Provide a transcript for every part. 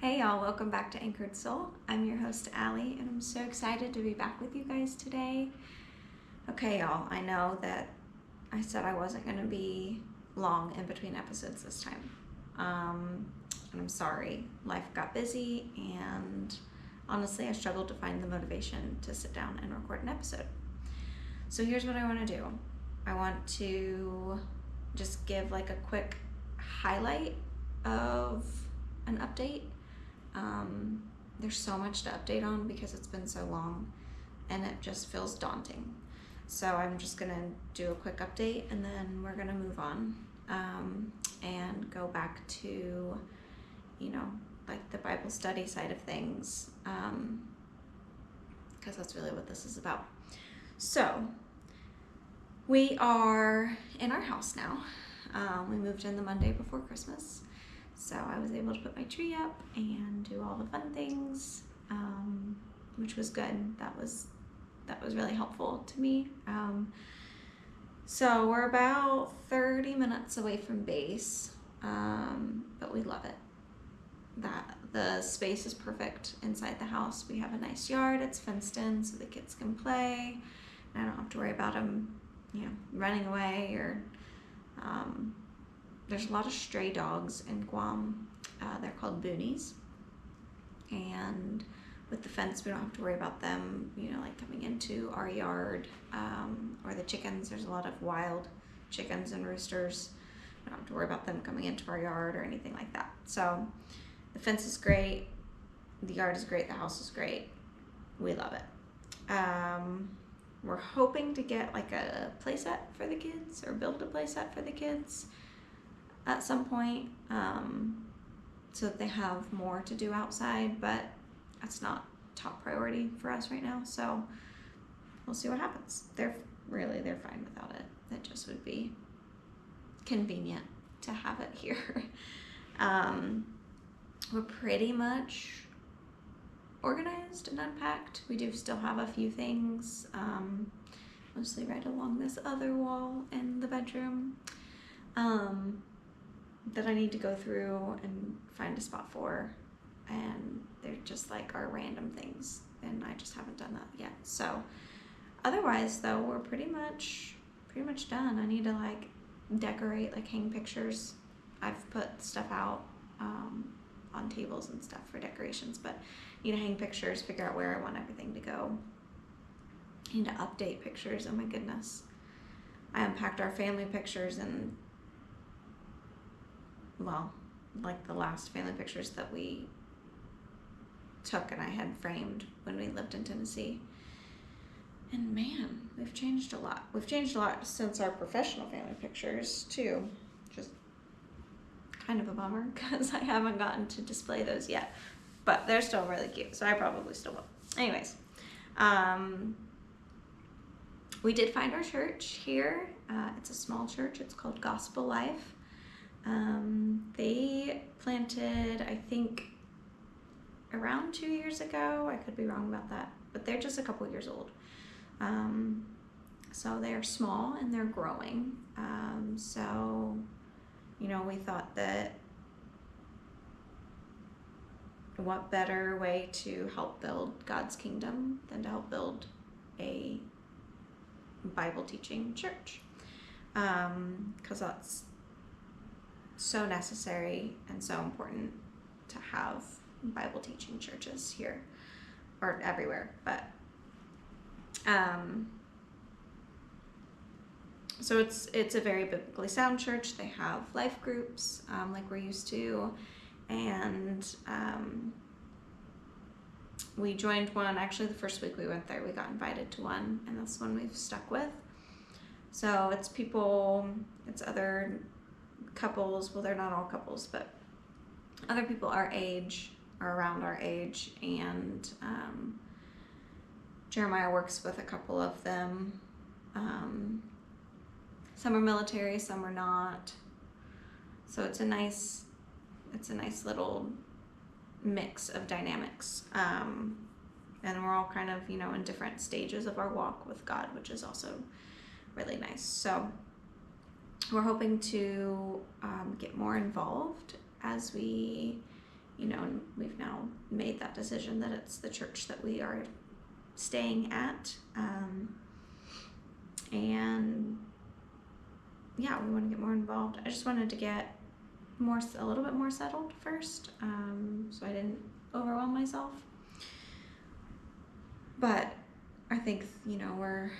Hey y'all, welcome back to Anchored Soul. I'm your host Allie, and I'm so excited to be back with you guys today. Okay y'all, I know that I said I wasn't going to be long in between episodes this time. And I'm sorry, life got busy, and honestly I struggled to find the motivation to sit down and record an episode. So here's what I want to do. I want to just give like a quick highlight of an update. There's so much to update on because it's been so long and it just feels daunting. So I'm just gonna do a quick update and then we're gonna move on and go back to, like the Bible study side of things, because that's really what this is about. So we are in our house now. We moved in the Monday before Christmas. So I was able to put my tree up and do all the fun things, which was good. That was really helpful to me. So we're about 30 minutes away from base, but we love it. The space is perfect inside the house. We have a nice yard. It's fenced in so the kids can play. And I don't have to worry about them, running away or. There's a lot of stray dogs in Guam. They're called boonies. And with the fence, we don't have to worry about them, like coming into our yard, or the chickens. There's a lot of wild chickens and roosters. We don't have to worry about them coming into our yard or anything like that. So the fence is great. The yard is great. The house is great. We love it. We're hoping to get like a play set for the kids or build a play set for the kids at some point, so that they have more to do outside, but that's not top priority for us right now, so we'll see what happens. They're fine without it. It just would be convenient to have it here. We're pretty much organized and unpacked. We do still have a few things, mostly right along this other wall in the bedroom, that I need to go through and find a spot for, and they're just like our random things, and I just haven't done that yet. So otherwise though, we're pretty much done. I need to like decorate, like hang pictures. I've put stuff out on tables and stuff for decorations, but I need to hang pictures, figure out where I want everything to go. I need to update pictures. Oh my goodness, I unpacked our family pictures, and like the last family pictures that we took and I had framed when we lived in Tennessee. And man, we've changed a lot. We've changed a lot since our professional family pictures too. Just kind of a bummer because I haven't gotten to display those yet, but they're still really cute, so I probably still will. Anyways, we did find our church here. It's a small church. It's called Gospel Life. They planted, I think, around 2 years ago. I could be wrong about that, but they're just a couple years old. So they're small and they're growing. So, we thought that what better way to help build God's kingdom than to help build a Bible teaching church, because that's so necessary and so important to have Bible teaching churches here or everywhere. But so it's a very biblically sound church. They have life groups, like we're used to, and we joined one. Actually, the first week we went there, we got invited to one, and that's one we've stuck with. So it's other couples. Well, they're not all couples, but other people our age or around our age, and Jeremiah works with a couple of them. Some are military, some are not. So it's a nice little mix of dynamics. And we're all kind of, in different stages of our walk with God, which is also really nice. So we're hoping to get more involved as we and we've now made that decision that it's the church that we are staying at. And yeah, we want to get more involved. I just wanted to get a little bit more settled first, so I didn't overwhelm myself. But I think, or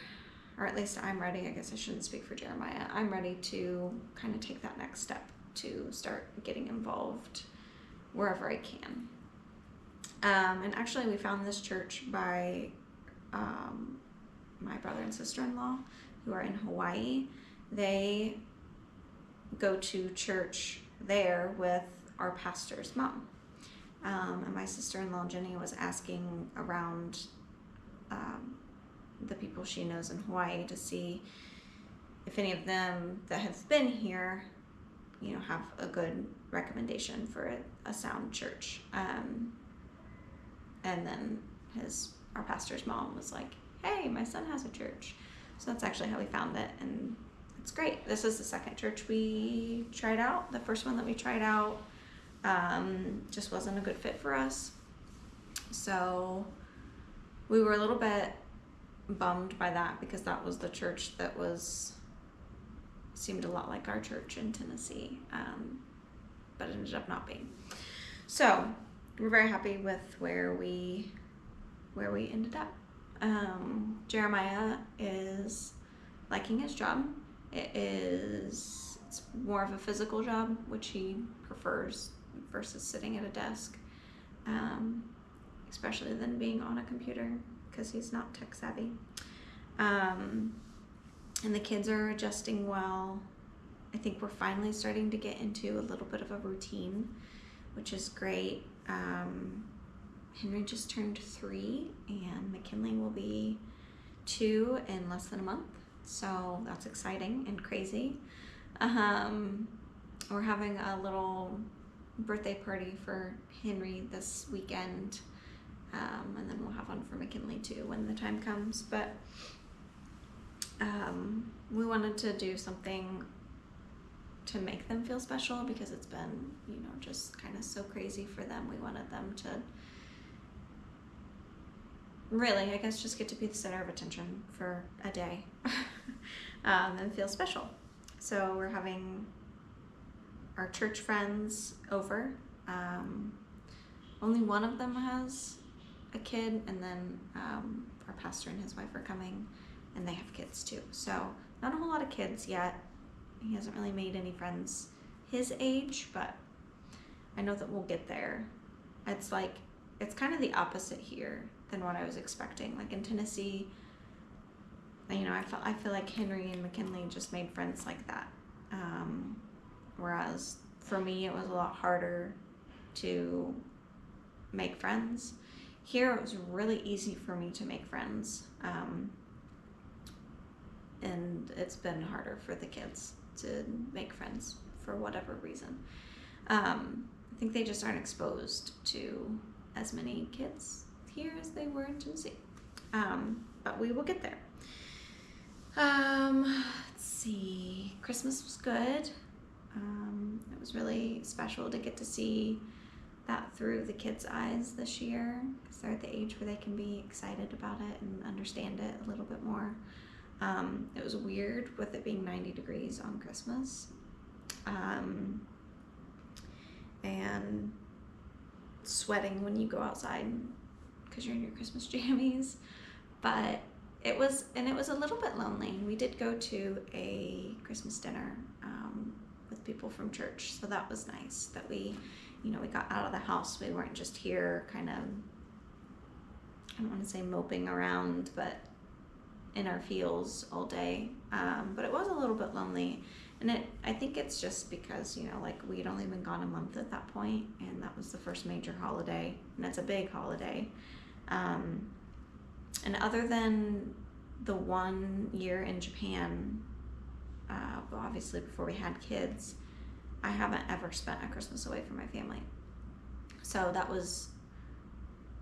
at least I'm ready. I guess I shouldn't speak for Jeremiah. I'm ready to kind of take that next step to start getting involved wherever I can. And actually, we found this church by my brother and sister-in-law who are in Hawaii. They go to church there with our pastor's mom. And my sister-in-law Jenny was asking around the people she knows in Hawaii to see if any of them that have been here, have a good recommendation for a sound church. And then our pastor's mom was like, hey, my son has a church. So that's actually how we found it, and it's great. This is the second church we tried out. The first one that we tried out just wasn't a good fit for us. So we were a little bit bummed by that, because that was the church that seemed a lot like our church in Tennessee, but it ended up not being. So we're very happy with where we ended up. Jeremiah is liking his job. It's more of a physical job, which he prefers versus sitting at a desk, especially than being on a computer, because he's not tech savvy. And the kids are adjusting well. I think we're finally starting to get into a little bit of a routine, which is great. Henry just turned 3, and McKinley will be 2 in less than a month. So that's exciting and crazy. We're having a little birthday party for Henry this weekend. And then we'll have one for McKinley too when the time comes. But we wanted to do something to make them feel special, because it's been, just kind of so crazy for them. We wanted them to really, I guess, just get to be the center of attention for a day and feel special. So we're having our church friends over. Only one of them has a kid, and then our pastor and his wife are coming, and they have kids too. So not a whole lot of kids yet. He hasn't really made any friends his age, but I know that we'll get there. It's kind of the opposite here than what I was expecting. Like in Tennessee, I feel like Henry and McKinley just made friends like that. Whereas for me, it was a lot harder to make friends. Here, it was really easy for me to make friends. And it's been harder for the kids to make friends for whatever reason. I think they just aren't exposed to as many kids here as they were in Tennessee. But we will get there. Let's see. Christmas was good. It was really special to get to see that through the kids' eyes this year, because they're at the age where they can be excited about it and understand it a little bit more. It was weird with it being 90 degrees on Christmas. And sweating when you go outside because you're in your Christmas jammies. But it was a little bit lonely. We did go to a Christmas dinner with people from church, so that was nice that we got out of the house. We weren't just here kind of, I don't want to say moping around, but in our feels all day. But it was a little bit lonely. And I think it's just because, we'd only been gone a month at that point, and that was the first major holiday, and it's a big holiday. And other than the 1 year in Japan, obviously before we had kids, I haven't ever spent a Christmas away from my family. So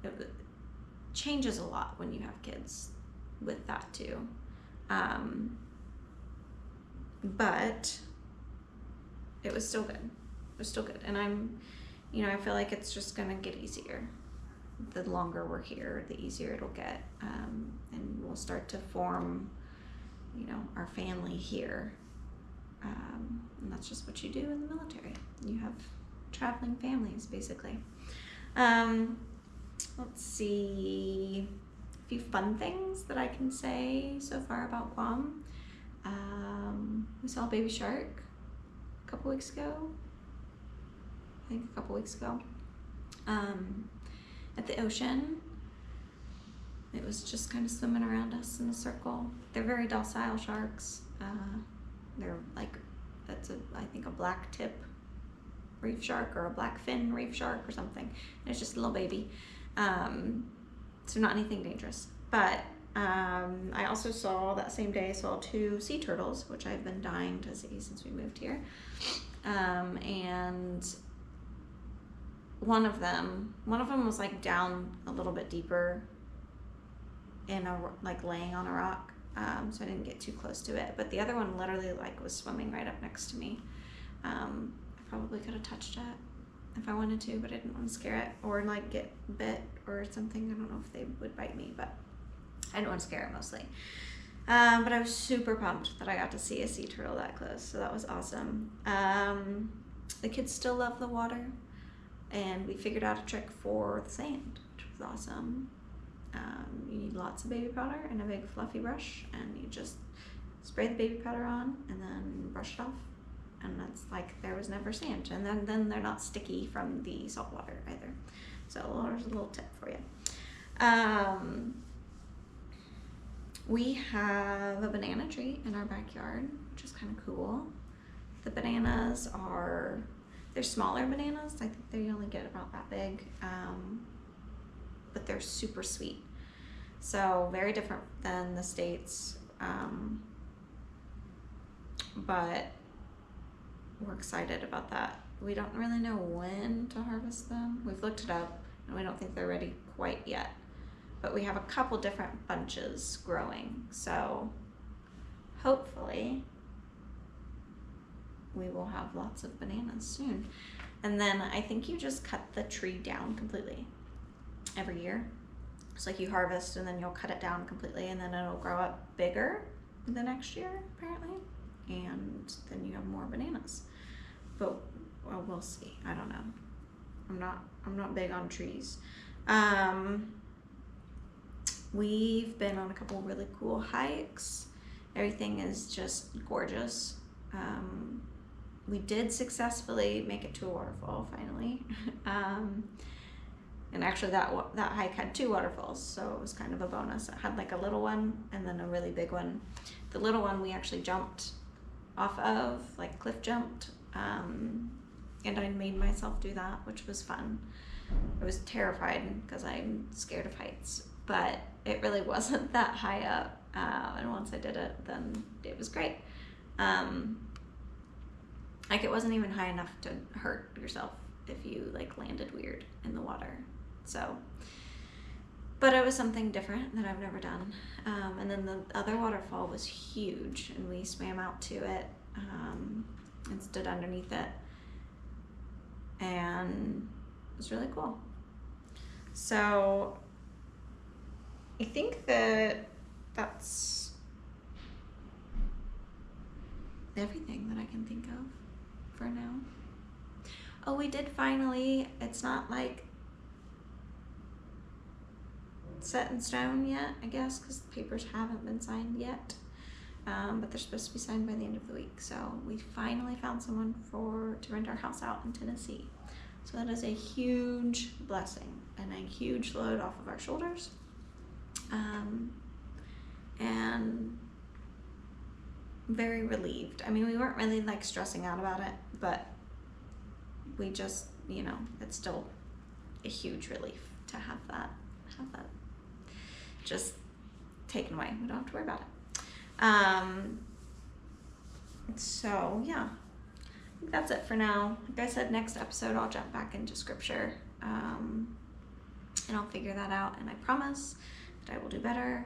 it changes a lot when you have kids with that too. But it was still good. And I'm, you know, I feel like it's just gonna get easier. The longer we're here, the easier it'll get, and we'll start to form, you know, our family here. And that's just what you do in the military. You have traveling families, basically. Let's see, a few fun things that I can say so far about Guam. We saw a baby shark a couple weeks ago. At the ocean. It was just kind of swimming around us in a circle. They're very docile sharks. They're like, I think a black tip reef shark or a black fin reef shark or something. And it's just a little baby. So not anything dangerous. But I also saw, that same day, I saw 2 sea turtles, which I've been dying to see since we moved here. And one of them was like down a little bit deeper in like laying on a rock. So I didn't get too close to it, but the other one literally like was swimming right up next to me. I probably could have touched it if I wanted to, but I didn't want to scare it or like get bit or something. I don't know if they would bite me, but I didn't want to scare it mostly. But I was super pumped that I got to see a sea turtle that close, so that was awesome. The kids still love the water, and we figured out a trick for the sand, which was awesome. You need lots of baby powder and a big fluffy brush, and you just spray the baby powder on and then brush it off, and that's like there was never sand, and then they're not sticky from the salt water either. So there's a little tip for you. We have a banana tree in our backyard, which is kind of cool. The bananas they're smaller bananas. I think they only get about that big, but they're super sweet. So very different than the States, but we're excited about that. We don't really know when to harvest them. We've looked it up, and we don't think they're ready quite yet. But we have a couple different bunches growing, so hopefully we will have lots of bananas soon. And then I think you just cut the tree down completely every year. It's like you harvest and then you'll cut it down completely, and then it'll grow up bigger the next year apparently, and then you have more bananas. But well, we'll see. I don't know. I'm not big on trees. We've been on a couple really cool hikes. Everything is just gorgeous. We did successfully make it to a waterfall finally. And actually that hike had 2 waterfalls, so it was kind of a bonus. It had like a little one and then a really big one. The little one we actually jumped off of, like cliff jumped, and I made myself do that, which was fun. I was terrified because I'm scared of heights, but it really wasn't that high up, and once I did it, then it was great. Like it wasn't even high enough to hurt yourself if you like landed weird in the water. So, but it was something different that I've never done. And then the other waterfall was huge, and we swam out to it, and stood underneath it, and it was really cool. So I think that's everything that I can think of for now. Oh, we did finally, it's not like set in stone yet, I guess, because the papers haven't been signed yet, but they're supposed to be signed by the end of the week. So we finally found someone to rent our house out in Tennessee. So that is a huge blessing and a huge load off of our shoulders. And very relieved. I mean, we weren't really like stressing out about it, but we just, you know, it's still a huge relief to have that just taken away. We don't have to worry about it. So yeah, I think that's it for now. Like I said, next episode I'll jump back into scripture, and I'll figure that out, and I promise that I will do better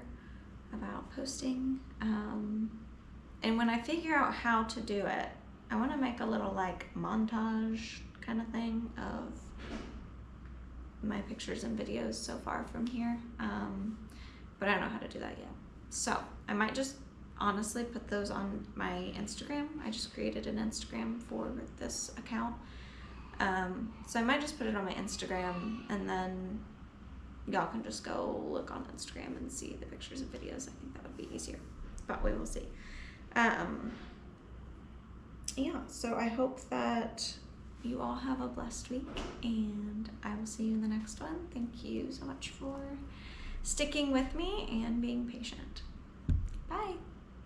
about posting. And when I figure out how to do it, I want to make a little like montage kind of thing of my pictures and videos so far from here, but I don't know how to do that yet. So I might just honestly put those on my Instagram. I just created an Instagram for this account, so I might just put it on my Instagram, and then y'all can just go look on Instagram and see the pictures and videos. I think that would be easier, but we will see. Yeah, so I hope that you all have a blessed week, and I will see you in the next one. Thank you so much for sticking with me and being patient. Bye.